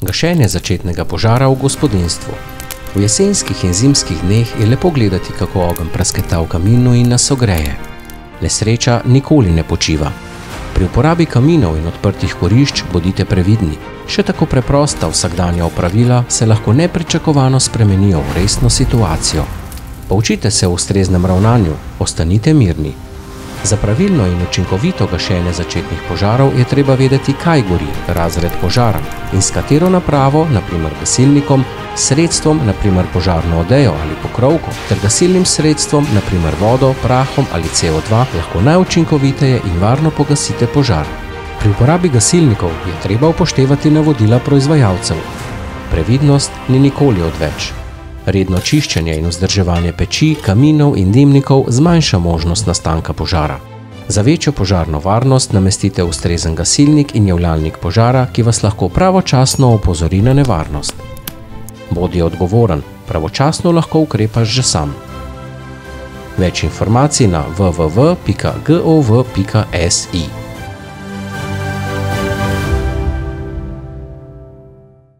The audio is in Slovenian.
Gašenje začetnega požara v gospodinjstvu. V jesenskih in zimskih dneh je lepo gledati, kako ogenj prasketa v kaminu in nas ogreje. Le sreča nikoli ne počiva. Pri uporabi kaminov in odprtih kurišč bodite previdni. Še tako preprosta vsakdanja opravila se lahko nepričakovano spremenijo v resno situacijo. Poučite se o ustreznem ravnanju, ostanite mirni. Za pravilno in učinkovito gašenje začetnih požarov je treba vedeti, kaj gori, razred požara in s katero napravo, naprimer gasilnikom, sredstvom, naprimer požarno odejo ali pokrovko, ter gasilnim sredstvom, naprimer vodo, prahom ali CO2, lahko najučinkoviteje in varno pogasite požar. Pri uporabi gasilnikov je treba upoštevati navodila proizvajalcev. Previdnost ni nikoli odveč. Redno čiščenje in vzdrževanje peči, kaminov in dimnikov zmanjša možnost nastanka požara. Za večjo požarno varnost namestite ustrezen gasilnik in javljalnik požara, ki vas lahko pravočasno opozori na nevarnost. Bodi odgovoren, pravočasno lahko ukrepaš že sam. Več informacij na www.gov.si.